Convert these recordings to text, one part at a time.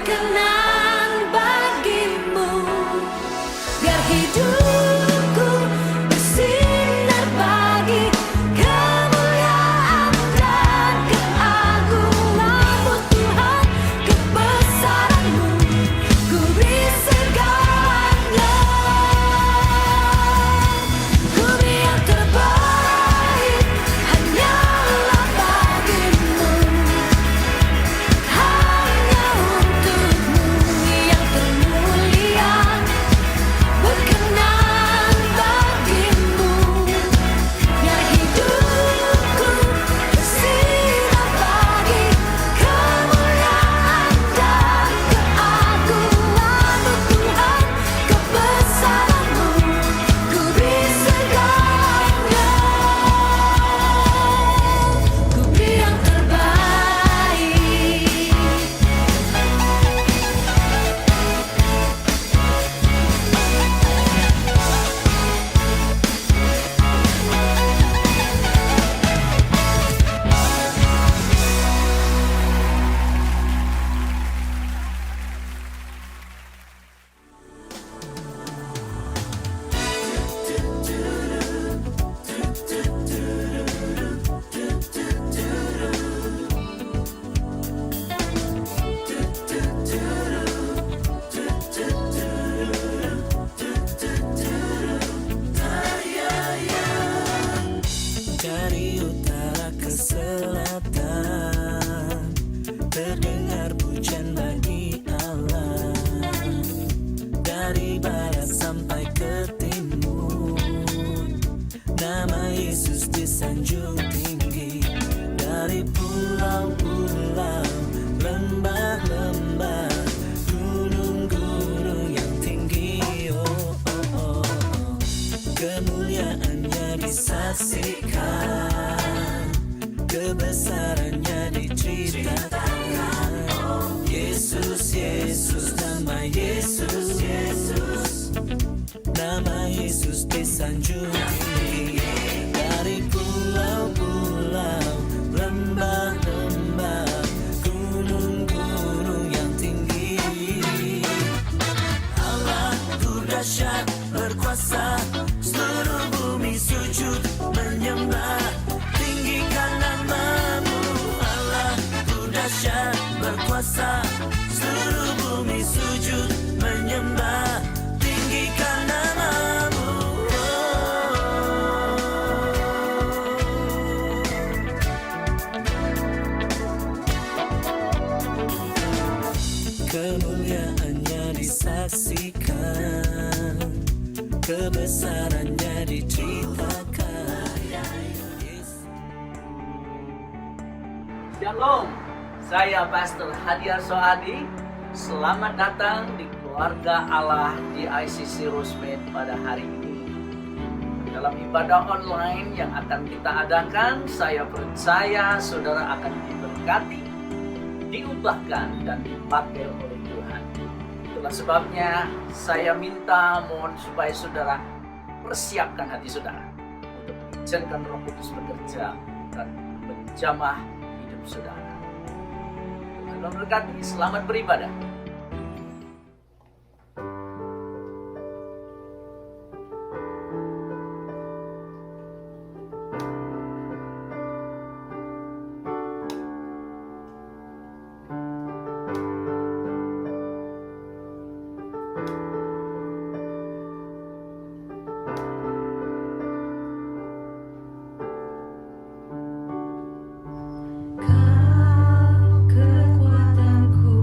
berkenan bagimu, biar hidupku bersinar bagi kemuliaan dan keagungan-Mu Tuhan, kebesaran-Mu ku beri segalanya, ku beri yang terbaik hanyalah bagimu, hanya untukmu yang termulia, berkenan bagimu, biar hidupku bersinar bagi kemuliaan dan keagungan-Mu Tuhan, kebesaran-Mu ku beri segalanya, ku beri yang terbaik. Dari utara ke selatan terdengar pujian bagi Allah. Dari barat sampai ke timur, nama Yesus disanjung tinggi. Dari pulau-pulau, lembah-lembah, gunung-gunung yang tinggi, oh, oh, oh, oh. Kemuliaannya disaksikan, kebesarannya diceritakan. Yesus, Yesus, nama Yesus, Yesus, nama Yesus disanjung tinggi. Dari pulau-pulau, lembah-lembah, gunung-gunung yang tinggi. Allah ku dahsyat berkuasa, seluruh bumi sujud menyembah, tinggikan nama-Mu. Allah ku dahsyat berkuasa, seluruh bumi sujud menyembah, tinggikan nama-Mu. Kemuliaannya disaksikan, kebesarannya diceritakan. Shalom, saya Pastor Hadiar Soadi. Selamat datang di keluarga Allah di ICC Rosemead pada hari ini. Dalam ibadah online yang akan kita adakan, saya percaya saudara akan diberkati, diubahkan, dan dipakai oleh Tuhan. Itulah sebabnya saya mohon supaya saudara persiapkan hati saudara untuk izinkan Roh Kudus bekerja dan menjamah hidup saudara. Tuhan memberkati, selamat beribadah. Kau kekuatanku,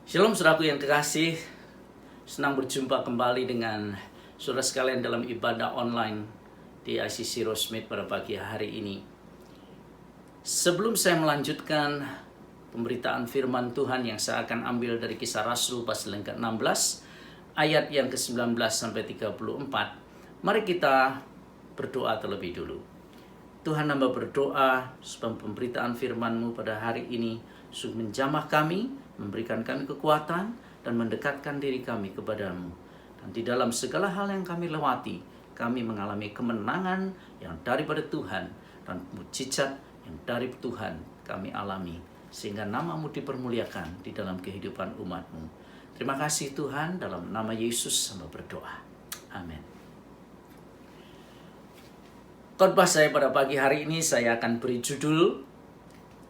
Shalom saudaraku yang kekasih, senang berjumpa kembali dengan saudara sekalian dalam ibadah online di ICC Rosemead pada pagi hari ini. Sebelum saya melanjutkan pemberitaan firman Tuhan yang saya akan ambil dari Kisah Rasul pasal yang ke-16 ayat yang ke-19 sampai 34, mari kita berdoa terlebih dulu. Tuhan, hamba berdoa supaya pemberitaan firman-Mu pada hari ini sungguh menjamah kami, memberikan kami kekuatan, dan mendekatkan diri kami kepadamu. Dan di dalam segala hal yang kami lewati, kami mengalami kemenangan yang daripada Tuhan, dan mujizat yang dari Tuhan kami alami, sehingga nama-Mu dipermuliakan di dalam kehidupan umat-Mu. Terima kasih Tuhan, dalam nama Yesus hamba berdoa. Amin. Khotbah saya pada pagi hari ini saya akan beri judul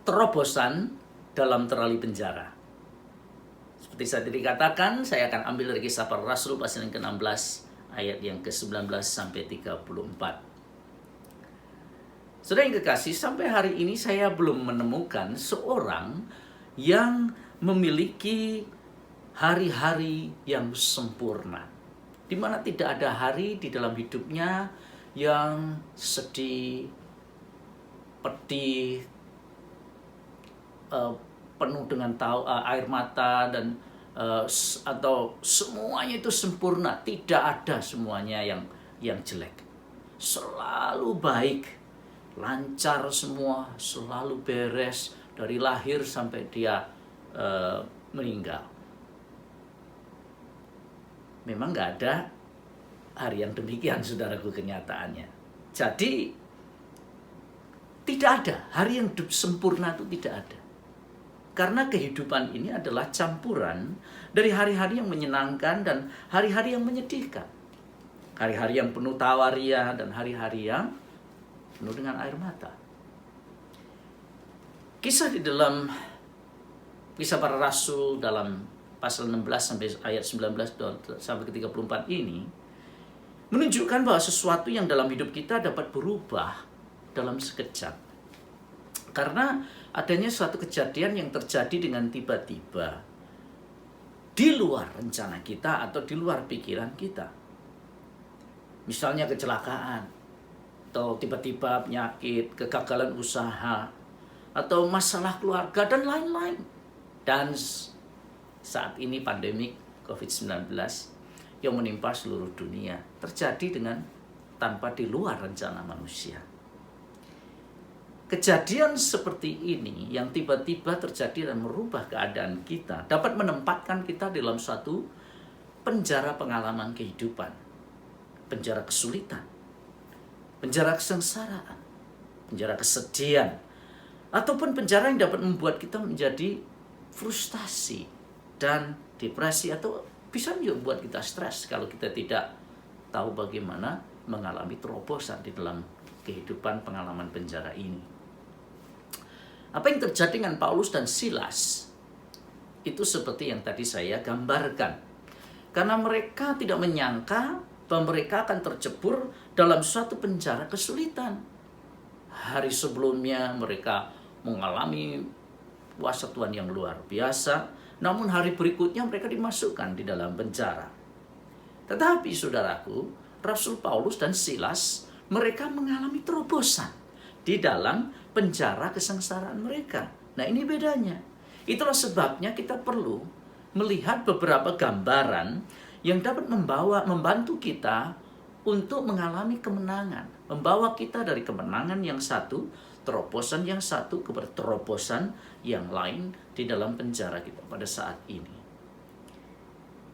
Terobosan dalam Terali Penjara. Seperti saya tadi katakan, saya akan ambil dari Kisah Para Rasul pasal yang ke-16 ayat yang ke-19 sampai 34. Saudara yang kekasih, sampai hari ini saya belum menemukan seorang yang memiliki hari-hari yang sempurna, di mana tidak ada hari di dalam hidupnya yang sedih, pedih, penuh dengan air mata dan atau semuanya itu sempurna. Tidak ada semuanya yang jelek. Selalu baik, lancar semua, selalu beres dari lahir sampai dia meninggal. Memang nggak ada hari yang demikian, saudaraku, kenyataannya. Jadi tidak ada hari yang sempurna, itu tidak ada. Karena kehidupan ini adalah campuran dari hari-hari yang menyenangkan dan hari-hari yang menyedihkan. Hari-hari yang penuh tawaria dan hari-hari yang penuh dengan air mata. Kisah di dalam Kisah Para Rasul dalam pasal 16 sampai ayat 19 sampai ke 34 ini menunjukkan bahwa sesuatu yang dalam hidup kita dapat berubah dalam sekejap. Karena adanya suatu kejadian yang terjadi dengan tiba-tiba di luar rencana kita atau di luar pikiran kita. Misalnya kecelakaan, atau tiba-tiba penyakit, kegagalan usaha, atau masalah keluarga, dan lain-lain. Dan saat ini pandemik COVID-19 yang menimpa seluruh dunia terjadi tanpa di luar rencana manusia. Kejadian seperti ini yang tiba-tiba terjadi dan merubah keadaan kita dapat menempatkan kita dalam suatu penjara pengalaman kehidupan, penjara kesulitan, penjara kesengsaraan, penjara kesedihan, ataupun penjara yang dapat membuat kita menjadi frustasi dan depresi, atau bisa juga buat kita stres kalau kita tidak tahu bagaimana mengalami terobosan di dalam kehidupan pengalaman penjara ini. Apa yang terjadi dengan Paulus dan Silas itu seperti yang tadi saya gambarkan. Karena mereka tidak menyangka bahwa mereka akan tercebur dalam suatu penjara kesulitan. Hari sebelumnya mereka mengalami kuasa Tuhan yang luar biasa, namun hari berikutnya mereka dimasukkan di dalam penjara. Tetapi saudaraku, Rasul Paulus dan Silas, mereka mengalami terobosan di dalam penjara kesengsaraan mereka. Nah, ini bedanya. Itulah sebabnya kita perlu melihat beberapa gambaran yang dapat membantu kita untuk mengalami kemenangan. Membawa kita dari kemenangan yang satu, terobosan yang satu, kepada terobosan yang lain di dalam penjara kita pada saat ini.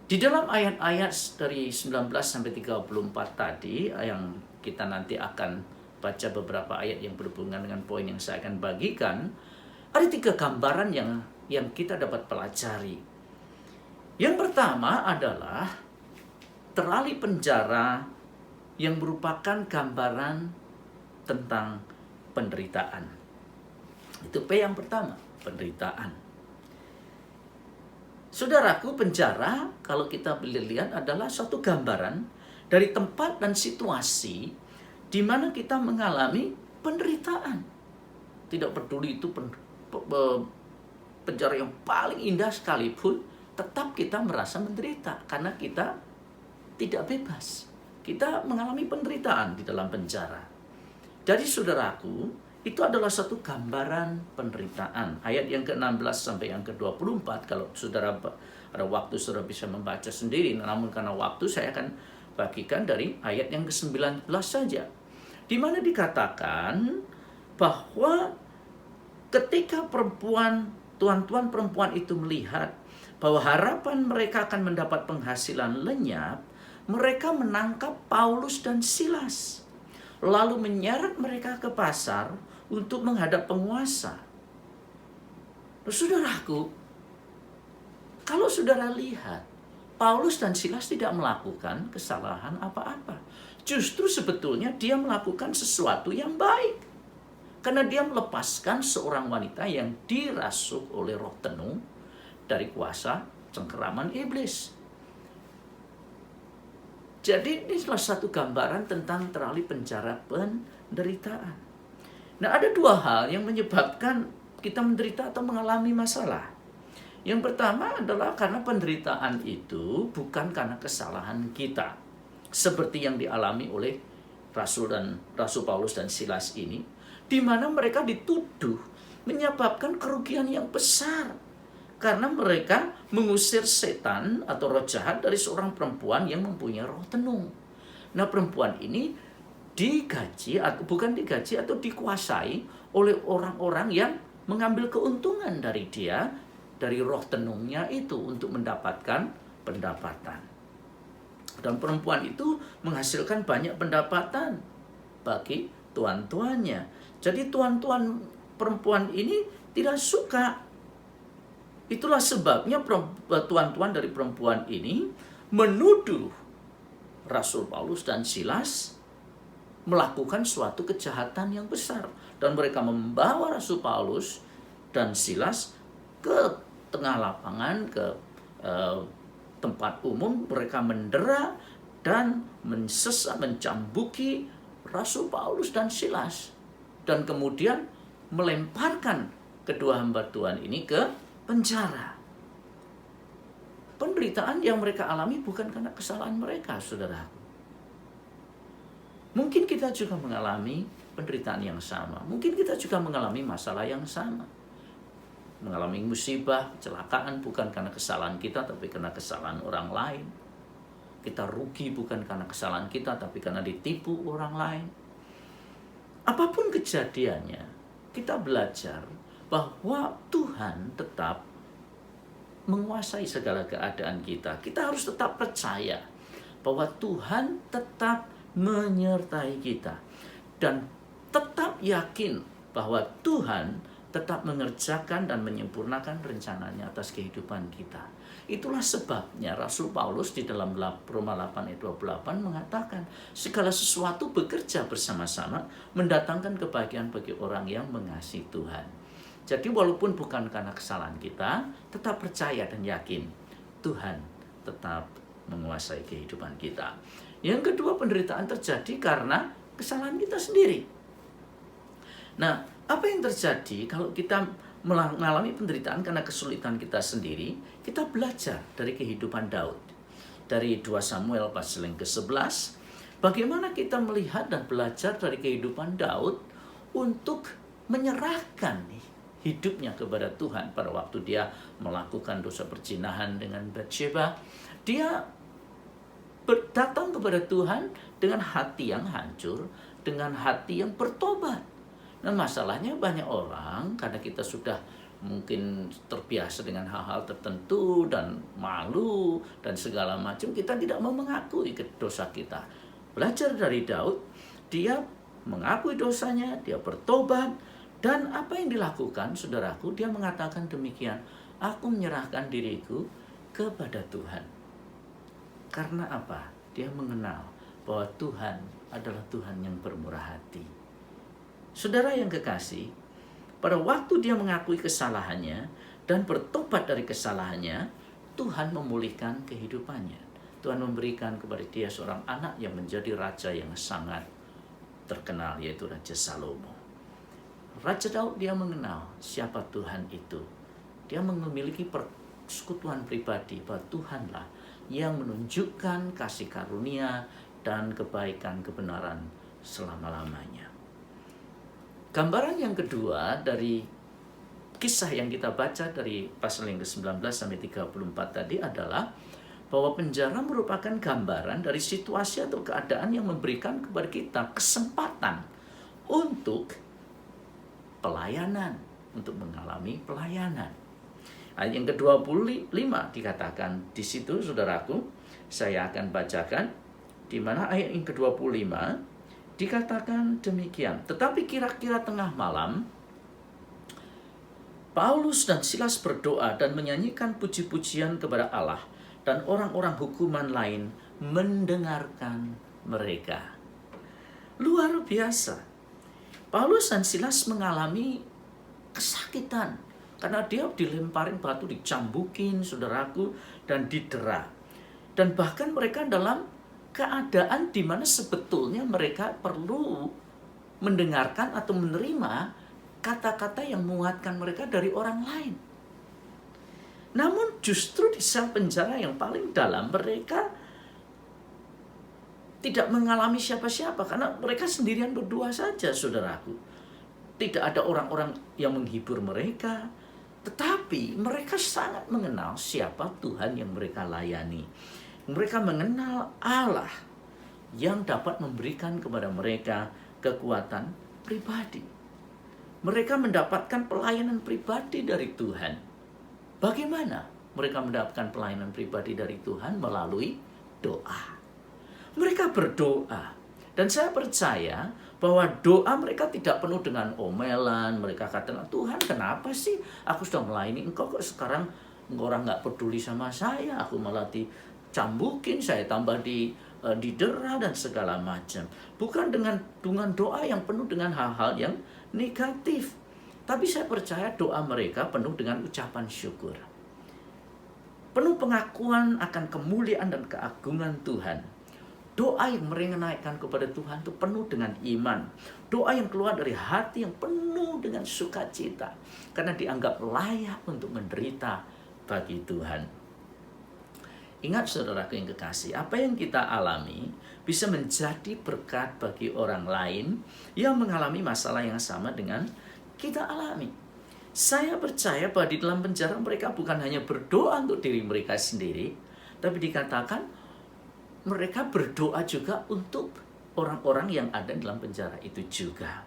Di dalam ayat-ayat dari 19 sampai 34 tadi yang kita nanti akan baca beberapa ayat yang berhubungan dengan poin yang saya akan bagikan, ada 3 gambaran yang kita dapat pelajari. Yang pertama adalah terali penjara yang merupakan gambaran tentang penderitaan. Itu P yang pertama, penderitaan. Saudaraku, penjara kalau kita lihat adalah suatu gambaran dari tempat dan situasi di mana kita mengalami penderitaan. Tidak peduli itu penjara yang paling indah sekalipun, tetap kita merasa menderita karena kita tidak bebas. Kita mengalami penderitaan di dalam penjara. Jadi saudaraku, itu adalah satu gambaran penderitaan. Ayat yang ke-16 sampai yang ke-24, kalau saudara ada waktu saudara bisa membaca sendiri. Namun karena waktu saya akan bagikan dari ayat yang ke-19 saja. Di mana dikatakan bahwa ketika tuan-tuan perempuan itu melihat bahwa harapan mereka akan mendapat penghasilan lenyap, mereka menangkap Paulus dan Silas, lalu menyeret mereka ke pasar untuk menghadap penguasa. Saudaraku, kalau saudara lihat, Paulus dan Silas tidak melakukan kesalahan apa-apa. Justru sebetulnya dia melakukan sesuatu yang baik. Karena dia melepaskan seorang wanita yang dirasuk oleh roh tenung dari kuasa cengkeraman iblis. Jadi ini salah satu gambaran tentang terali penjara penderitaan. Nah, ada dua hal yang menyebabkan kita menderita atau mengalami masalah. Yang pertama adalah karena penderitaan itu bukan karena kesalahan kita. Seperti yang dialami oleh Rasul Paulus dan Silas ini, di mana mereka dituduh menyebabkan kerugian yang besar. Karena mereka mengusir setan atau roh jahat dari seorang perempuan yang mempunyai roh tenung. Nah, perempuan ini atau dikuasai oleh orang-orang yang mengambil keuntungan dari dia, dari roh tenungnya itu untuk mendapatkan pendapatan. Dan perempuan itu menghasilkan banyak pendapatan bagi tuan-tuannya. Jadi tuan-tuan perempuan ini tidak suka. Itulah sebabnya tuan-tuan dari perempuan ini menuduh Rasul Paulus dan Silas melakukan suatu kejahatan yang besar. Dan mereka membawa Rasul Paulus dan Silas ke tengah lapangan, ke tempat umum. Mereka mendera dan mencambuki Rasul Paulus dan Silas. Dan kemudian melemparkan kedua hamba Tuhan ini ke penjara. Penderitaan yang mereka alami bukan karena kesalahan mereka, saudara. Mungkin kita juga mengalami penderitaan yang sama. Mungkin kita juga mengalami masalah yang sama. Mengalami musibah, kecelakaan bukan karena kesalahan kita, tapi karena kesalahan orang lain. Kita rugi bukan karena kesalahan kita, tapi karena ditipu orang lain. Apapun kejadiannya, kita belajar bahwa Tuhan tetap menguasai segala keadaan kita. Kita harus tetap percaya bahwa Tuhan tetap menyertai kita. Dan tetap yakin bahwa Tuhan tetap mengerjakan dan menyempurnakan rencananya atas kehidupan kita. Itulah sebabnya Rasul Paulus di dalam Roma 8 ayat 28 mengatakan segala sesuatu bekerja bersama-sama mendatangkan kebahagiaan bagi orang yang mengasihi Tuhan. Jadi walaupun bukan karena kesalahan kita, tetap percaya dan yakin Tuhan tetap menguasai kehidupan kita. Yang kedua, penderitaan terjadi karena kesalahan kita sendiri. Nah, apa yang terjadi kalau kita mengalami penderitaan karena kesulitan kita sendiri? Kita belajar dari kehidupan Daud. Dari 2 Samuel pasal yang ke-11, bagaimana kita melihat dan belajar dari kehidupan Daud untuk menyerahkan hidupnya kepada Tuhan pada waktu dia melakukan dosa perzinahan dengan Batsheba. Dia datang kepada Tuhan dengan hati yang hancur, dengan hati yang bertobat. Nah, masalahnya banyak orang karena kita sudah mungkin terbiasa dengan hal-hal tertentu dan malu dan segala macam, kita tidak mau mengakui dosa kita. Belajar dari Daud, dia mengakui dosanya, dia bertobat, dan apa yang dilakukan, saudaraku, dia mengatakan demikian, aku menyerahkan diriku kepada Tuhan. Karena apa? Dia mengenal bahwa Tuhan adalah Tuhan yang bermurah hati. Saudara yang kekasih, pada waktu dia mengakui kesalahannya dan bertobat dari kesalahannya, Tuhan memulihkan kehidupannya. Tuhan memberikan kepada dia seorang anak yang menjadi raja yang sangat terkenal, yaitu Raja Salomo. Raja Daud dia mengenal siapa Tuhan itu. Dia memiliki persekutuan pribadi bahwa Tuhanlah yang menunjukkan kasih karunia dan kebaikan kebenaran selama-lamanya. Gambaran yang kedua dari kisah yang kita baca dari pasal yang ke-19 sampai 34 tadi adalah bahwa penjara merupakan gambaran dari situasi atau keadaan yang memberikan kepada kita kesempatan untuk pelayanan, untuk mengalami pelayanan. Ayat yang ke-25 dikatakan di situ, saudaraku, saya akan bacakan, di mana ayat yang ke-25 dikatakan demikian. Tetapi kira-kira tengah malam, Paulus dan Silas berdoa dan menyanyikan puji-pujian kepada Allah, dan orang-orang hukuman lain mendengarkan mereka. Luar biasa. Paulus dan Silas mengalami kesakitan karena dia dilemparin batu, dicambukin, saudaraku, dan didera. Dan bahkan mereka dalam keadaan di mana sebetulnya mereka perlu mendengarkan atau menerima kata-kata yang menguatkan mereka dari orang lain. Namun justru di sel penjara yang paling dalam mereka tidak mengalami siapa-siapa karena mereka sendirian berdua saja, saudaraku. Tidak ada orang-orang yang menghibur mereka, tetapi mereka sangat mengenal siapa Tuhan yang mereka layani. Mereka mengenal Allah yang dapat memberikan kepada mereka kekuatan pribadi. Mereka mendapatkan pelayanan pribadi dari Tuhan. Bagaimana mereka mendapatkan pelayanan pribadi dari Tuhan? Melalui doa. Mereka berdoa. Dan saya percaya bahwa doa mereka tidak penuh dengan omelan. Mereka katakan, Tuhan kenapa sih aku sudah melayani engkau kok sekarang orang nggak peduli sama saya. Aku malah dicambukin, saya tambah didera dan segala macam. Bukan dengan doa yang penuh dengan hal-hal yang negatif. Tapi saya percaya doa mereka penuh dengan ucapan syukur. Penuh pengakuan akan kemuliaan dan keagungan Tuhan. Doa yang mereka naikkan kepada Tuhan itu penuh dengan iman. Doa yang keluar dari hati yang penuh dengan sukacita. Karena dianggap layak untuk menderita bagi Tuhan. Ingat saudaraku yang kekasih, apa yang kita alami bisa menjadi berkat bagi orang lain yang mengalami masalah yang sama dengan kita alami. Saya percaya bahwa di dalam penjara mereka bukan hanya berdoa untuk diri mereka sendiri, tapi dikatakan mereka berdoa juga untuk orang-orang yang ada dalam penjara itu juga.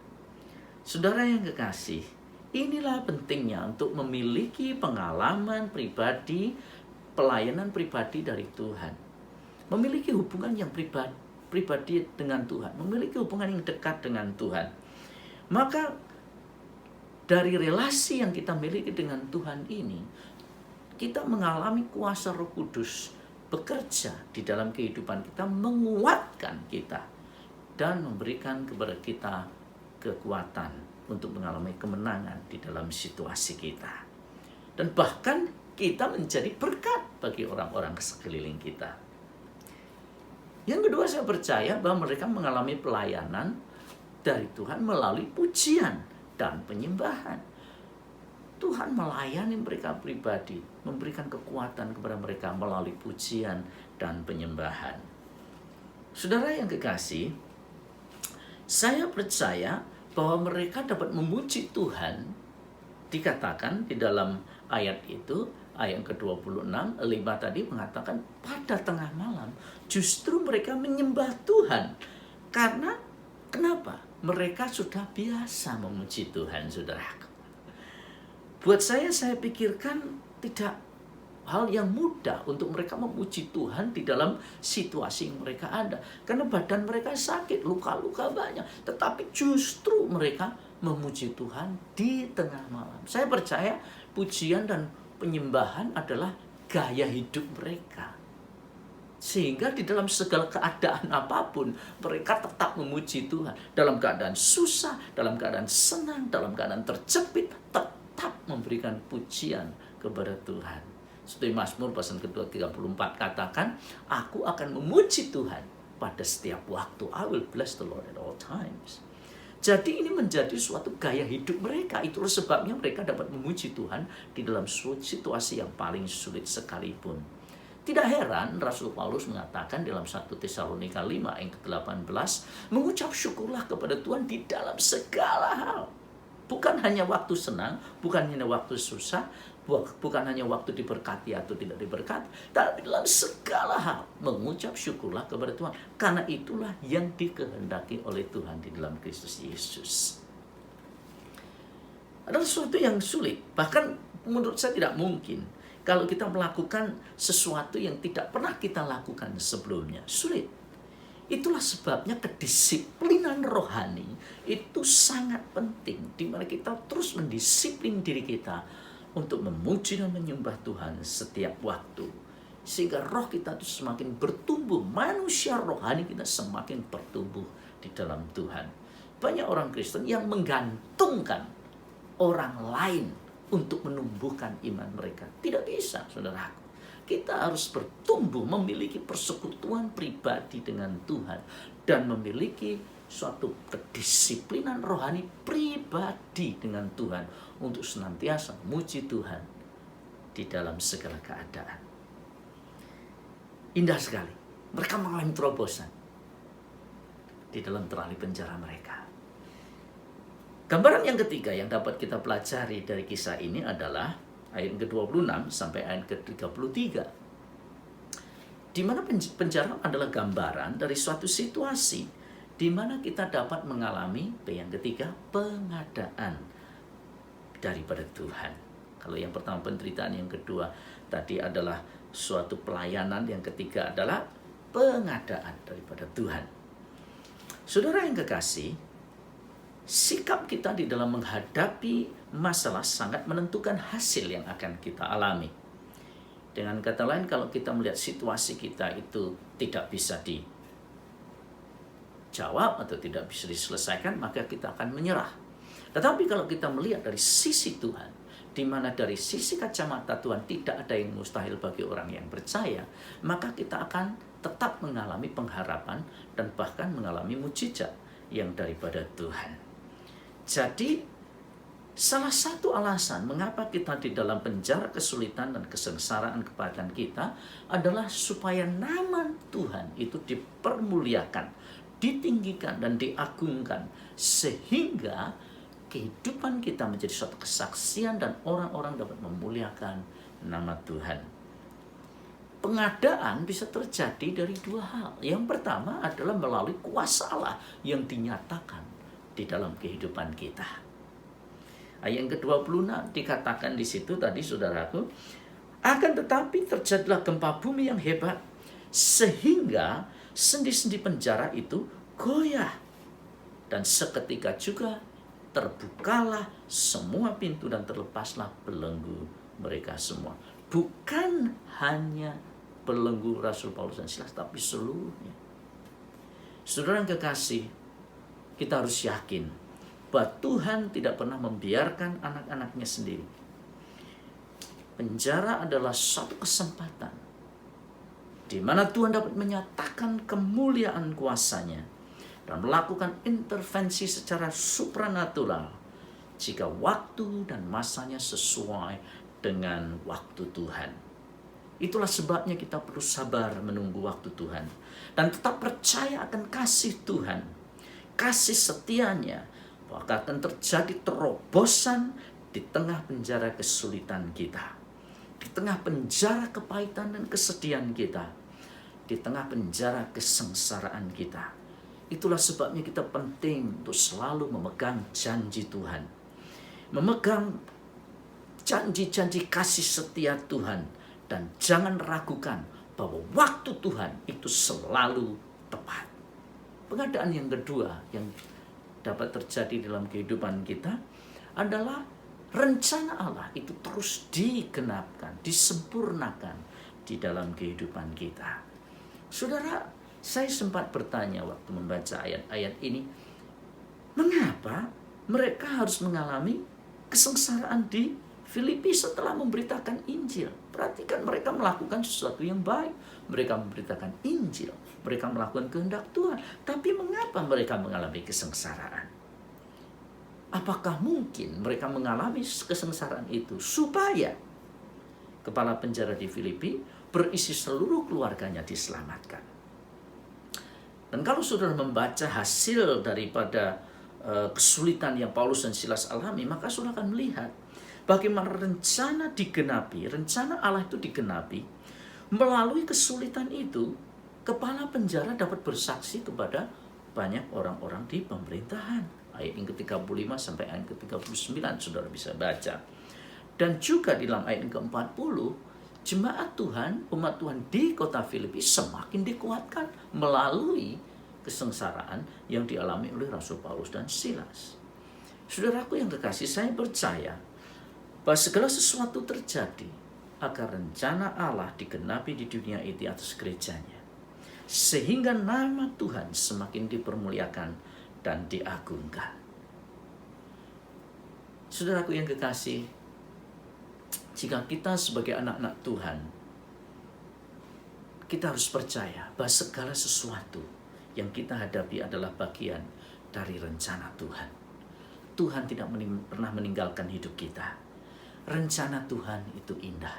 Saudara yang kekasih, inilah pentingnya untuk memiliki pengalaman pribadi, pelayanan pribadi dari Tuhan. Memiliki hubungan yang pribadi dengan Tuhan, memiliki hubungan yang dekat dengan Tuhan. Maka dari relasi yang kita miliki dengan Tuhan ini, kita mengalami kuasa Roh Kudus bekerja di dalam kehidupan kita, menguatkan kita dan memberikan kepada kita kekuatan untuk mengalami kemenangan di dalam situasi kita. Dan bahkan kita menjadi berkat bagi orang-orang sekeliling kita. Yang kedua, saya percaya bahwa mereka mengalami pelayanan dari Tuhan melalui pujian dan penyembahan. Tuhan melayani mereka pribadi, memberikan kekuatan kepada mereka melalui pujian dan penyembahan. Saudara yang kekasih, saya percaya bahwa mereka dapat memuji Tuhan. Dikatakan di dalam ayat itu, ayat ke-26, 5 tadi mengatakan pada tengah malam justru mereka menyembah Tuhan. Karena kenapa? Mereka sudah biasa memuji Tuhan, saudaraku. Buat saya pikirkan tidak hal yang mudah untuk mereka memuji Tuhan di dalam situasi yang mereka ada. Karena badan mereka sakit, luka-luka banyak. Tetapi justru mereka memuji Tuhan di tengah malam. Saya percaya pujian dan penyembahan adalah gaya hidup mereka. Sehingga di dalam segala keadaan apapun, mereka tetap memuji Tuhan. Dalam keadaan susah, dalam keadaan senang, dalam keadaan terjepit, tetap memberikan pujian kepada Tuhan. Seperti Mazmur pasal kedua 34 katakan, aku akan memuji Tuhan pada setiap waktu. I will bless the Lord at all times. Jadi ini menjadi suatu gaya hidup mereka. Itulah sebabnya mereka dapat memuji Tuhan di dalam situasi yang paling sulit sekalipun. Tidak heran Rasul Paulus mengatakan dalam 1 Tesalonika 5 ayat ke-18, mengucap syukurlah kepada Tuhan di dalam segala hal. Bukan hanya waktu senang, bukan hanya waktu susah, bukan hanya waktu diberkati atau tidak diberkati, tapi dalam segala hal mengucap syukurlah kepada Tuhan. Karena itulah yang dikehendaki oleh Tuhan di dalam Kristus Yesus. Adalah sesuatu yang sulit, bahkan menurut saya tidak mungkin kalau kita melakukan sesuatu yang tidak pernah kita lakukan sebelumnya. Sulit. Itulah sebabnya kedisiplinan rohani itu sangat penting, di mana kita terus mendisiplin diri kita untuk memuji dan menyembah Tuhan setiap waktu. Sehingga roh kita itu semakin bertumbuh, manusia rohani kita semakin bertumbuh di dalam Tuhan. Banyak orang Kristen yang menggantungkan orang lain untuk menumbuhkan iman mereka. Tidak bisa, saudaraku. Kita harus bertumbuh, memiliki persekutuan pribadi dengan Tuhan, dan memiliki suatu kedisiplinan rohani pribadi dengan Tuhan untuk senantiasa memuji Tuhan di dalam segala keadaan. Indah sekali. Mereka mengalami terobosan di dalam terali penjara mereka. Gambaran yang ketiga yang dapat kita pelajari dari kisah ini adalah ayat ke-26 sampai ayat ke-33. Di mana penjara adalah gambaran dari suatu situasi di mana kita dapat mengalami yang ketiga, pengadaan daripada Tuhan. Kalau yang pertama penderitaan, yang kedua tadi adalah suatu pelayanan, yang ketiga adalah pengadaan daripada Tuhan. Saudara yang kekasih, sikap kita di dalam menghadapi masalah sangat menentukan hasil yang akan kita alami. Dengan kata lain, kalau kita melihat situasi kita itu tidak bisa dijawab atau tidak bisa diselesaikan, maka kita akan menyerah. Tetapi kalau kita melihat dari sisi Tuhan, di mana dari sisi kacamata Tuhan tidak ada yang mustahil bagi orang yang percaya, maka kita akan tetap mengalami pengharapan dan bahkan mengalami mujizat yang daripada Tuhan. Jadi, salah satu alasan mengapa kita di dalam penjara kesulitan dan kesengsaraan kepadatan kita adalah supaya nama Tuhan itu dipermuliakan, ditinggikan, dan diagungkan. Sehingga kehidupan kita menjadi suatu kesaksian dan orang-orang dapat memuliakan nama Tuhan. Pengadaan bisa terjadi dari dua hal. Yang pertama adalah melalui kuasa Allah yang dinyatakan di dalam kehidupan kita. Ayat yang ke-26 dikatakan di situ tadi, saudaraku, akan tetapi terjadilah gempa bumi yang hebat sehingga sendi-sendi penjara itu goyah, dan seketika juga terbukalah semua pintu dan terlepaslah belenggu mereka semua. Bukan hanya belenggu Rasul Paulus dan Silas, tapi seluruhnya. Saudara yang kekasih, kita harus yakin bahwa Tuhan tidak pernah membiarkan anak-anaknya sendiri. Penjara adalah suatu kesempatan di mana Tuhan dapat menyatakan kemuliaan kuasa-Nya dan melakukan intervensi secara supranatural jika waktu dan masanya sesuai dengan waktu Tuhan. Itulah sebabnya kita perlu sabar menunggu waktu Tuhan dan tetap percaya akan kasih Tuhan, kasih setia-Nya, bahwa akan terjadi terobosan di tengah penjara kesulitan kita, di tengah penjara kepahitan dan kesedihan kita, di tengah penjara kesengsaraan kita. Itulah sebabnya kita penting untuk selalu memegang janji Tuhan, memegang janji-janji kasih setia Tuhan, dan jangan ragukan bahwa waktu Tuhan itu selalu tepat. Pengadaan yang kedua yang dapat terjadi dalam kehidupan kita adalah rencana Allah itu terus digenapkan, disempurnakan di dalam kehidupan kita. Saudara, saya sempat bertanya waktu membaca ayat-ayat ini, mengapa mereka harus mengalami kesengsaraan di Filipi setelah memberitakan Injil? Perhatikan, mereka melakukan sesuatu yang baik, mereka memberitakan Injil, mereka melakukan kehendak Tuhan. Tapi mengapa mereka mengalami kesengsaraan? apakah mungkin mereka mengalami kesengsaraan itu supaya kepala penjara di Filipi berisi seluruh keluarganya diselamatkan. Dan kalau saudara membaca hasil daripada kesulitan yang Paulus dan Silas alami, maka saudara akan melihat bagaimana rencana digenapi, rencana Allah itu digenapi. Melalui kesulitan itu, kepala penjara dapat bersaksi kepada banyak orang-orang di pemerintahan. Ayat yang ke-35 sampai ayat ke-39 saudara bisa baca. Dan juga di dalam ayat yang ke-40, jemaat Tuhan, umat Tuhan di kota Filipi semakin dikuatkan melalui kesengsaraan yang dialami oleh Rasul Paulus dan Silas. Saudaraku yang kekasih, saya percaya bahwa segala sesuatu terjadi agar rencana Allah digenapi di dunia ini atas gerejanya, sehingga nama Tuhan semakin dipermuliakan dan diagungkan. Saudaraku yang kekasih, jika kita sebagai anak-anak Tuhan, kita harus percaya bahwa segala sesuatu yang kita hadapi adalah bagian dari rencana Tuhan. Tuhan tidak pernah meninggalkan hidup kita. Rencana Tuhan itu indah.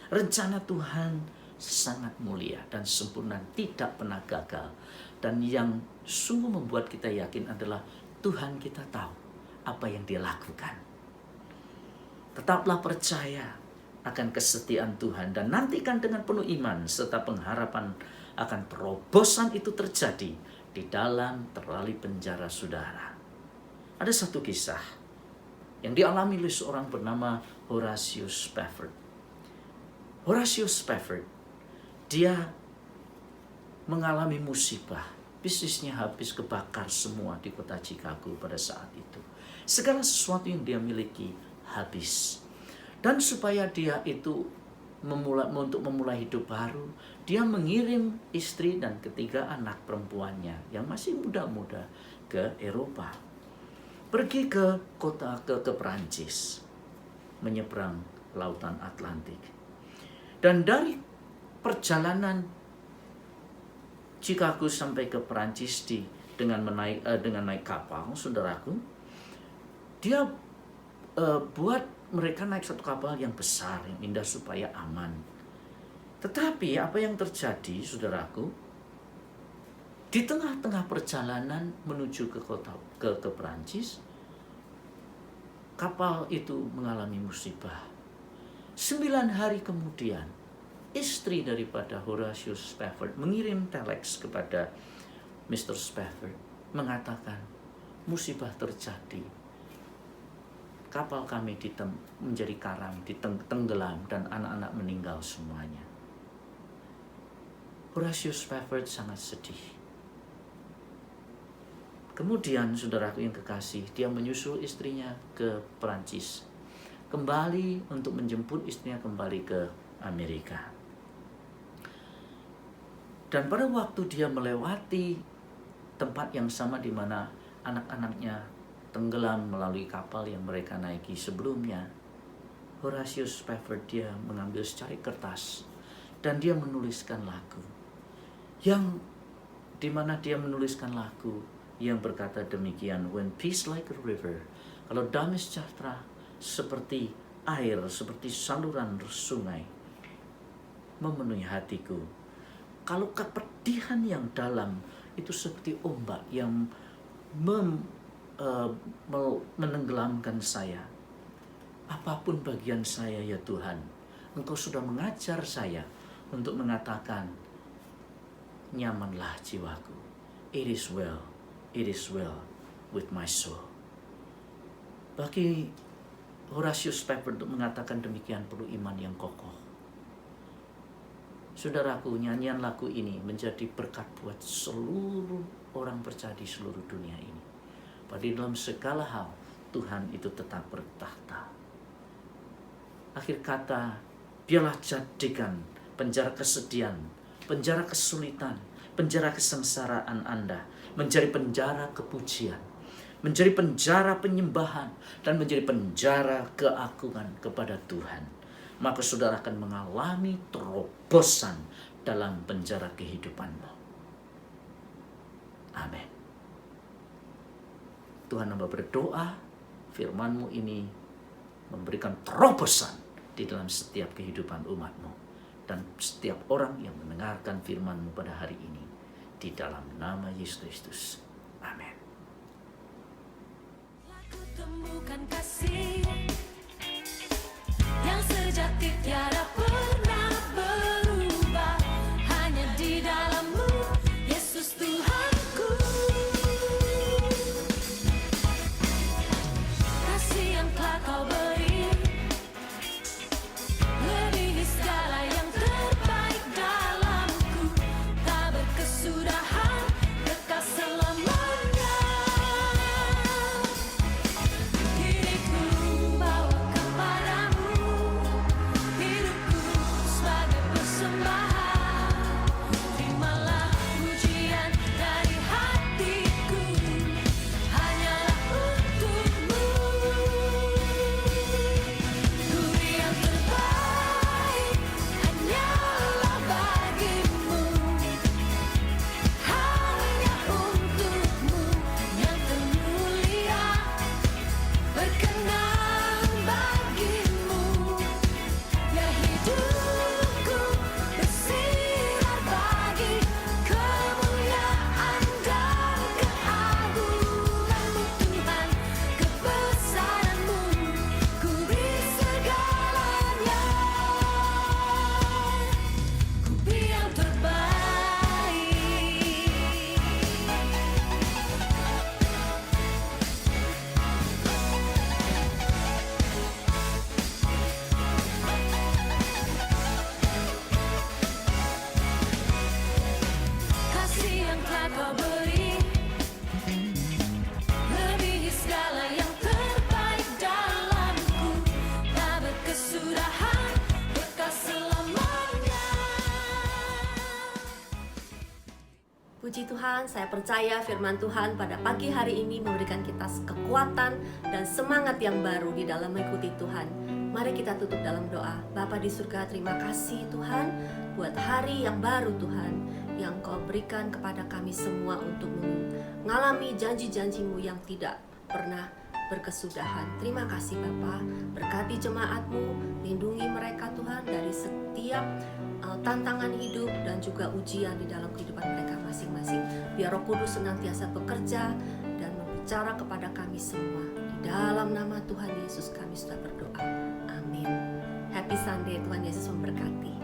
Rencana Tuhan sangat mulia dan sempurna, tidak pernah gagal. Dan yang sungguh membuat kita yakin adalah Tuhan kita tahu apa yang Dia lakukan. Tetaplah percaya akan kesetiaan Tuhan dan nantikan dengan penuh iman serta pengharapan akan terobosan itu terjadi di dalam terali penjara saudara. Ada satu kisah yang dialami oleh seorang bernama Horatius Spafford. Horatius Spafford, dia mengalami musibah. Bisnisnya habis kebakar semua di kota Chicago pada saat itu. Segala sesuatu yang dia miliki habis. Dan supaya dia itu untuk memulai hidup baru, dia mengirim istri dan ketiga anak perempuannya yang masih muda-muda ke Eropa. Pergi ke Perancis, menyeberang lautan Atlantik. Dan dari perjalanan Chicago sampai ke Perancis dengan naik kapal, saudaraku, dia buat mereka naik satu kapal yang besar, yang indah supaya aman. Tetapi apa yang terjadi, saudaraku, di tengah-tengah perjalanan menuju ke Perancis, kapal itu mengalami musibah. 9 hari kemudian, istri daripada Horatius Spafford mengirim telex kepada Mr. Spafford mengatakan, musibah terjadi. Kapal kami menjadi karang, tenggelam, dan anak-anak meninggal semuanya. Horatius Spafford sangat sedih. Kemudian, saudaraku yang kekasih, dia menyusul istrinya ke Perancis, kembali untuk menjemput istrinya kembali ke Amerika. Dan pada waktu dia melewati tempat yang sama di mana anak-anaknya tenggelam melalui kapal yang mereka naiki sebelumnya, Horatius Spafford dia mengambil secari kertas dan dia menuliskan lagu yang dimana dia menuliskan lagu yang berkata demikian, when peace like a river, kalau damai sejahtera seperti air, seperti saluran sungai memenuhi hatiku, kalau kepedihan yang dalam itu seperti ombak yang menenggelamkan saya. Apapun bagian saya ya Tuhan, Engkau sudah mengajar saya untuk mengatakan, nyamanlah jiwaku. It is well with my soul. Bagi Horatius Spafford untuk mengatakan demikian perlu iman yang kokoh. Saudaraku, nyanyian lagu ini menjadi berkat buat seluruh orang percaya di seluruh dunia ini. Pada dalam segala hal, Tuhan itu tetap bertahta. Akhir kata, biarlah jadikan penjara kesedihan, penjara kesulitan, penjara kesengsaraan Anda menjadi penjara kepujian, menjadi penjara penyembahan, dan menjadi penjara keagungan kepada Tuhan. Maka saudara akan mengalami terobosan dalam penjara kehidupanmu. Amin. Tuhan hamba berdoa, firman-Mu ini memberikan terobosan di dalam setiap kehidupan umat-Mu dan setiap orang yang mendengarkan firman-Mu pada hari ini. Di dalam nama Yesus Kristus. Amin. Ku temukan kasih yang sejati tiada pernah berubah, hanya di dalam-Mu, Yesus Tuhanku. Kasih yang telah Kau beri melebihi segala yang terbaik dalamku, tak berkesudahan, kekal selamanya. Diriku bawa kepadamu, hidupku sebagai persembahan. Terimalah pujian dari hatiku, hanyalah untuk-Mu. Ku beri yang terbaik, hanyalah bagi-Mu, hanya untuk-Mu yang termulia. Berkenan bagi-Mu, ya hidupku bersinar bagi kemuliaan dan keagungan-Mu Tuhan, kebesaran-Mu, ku beri segalanya. Ku beri yang terbaik. Kasih yang telah Kau beri melebihi segala yang terbaik dalamku, tak berkesudahan, kekal selamanya. Puji Tuhan, saya percaya firman Tuhan pada pagi hari ini memberikan kita kekuatan dan semangat yang baru di dalam mengikuti Tuhan. Mari kita tutup dalam doa. Bapa di surga, terima kasih Tuhan buat hari yang baru Tuhan, yang Kau berikan kepada kami semua untuk mengalami janji-janji-Mu yang tidak pernah berkesudahan. Terima kasih Bapa, berkati jemaat-Mu, lindungi mereka Tuhan dari setiap tantangan hidup dan juga ujian di dalam kehidupan mereka masing-masing. Biar Roh Kudus senantiasa bekerja dan berbicara kepada kami semua. Di dalam nama Tuhan Yesus kami sudah berdoa. Amin. Happy Sunday, Tuhan Yesus memberkati.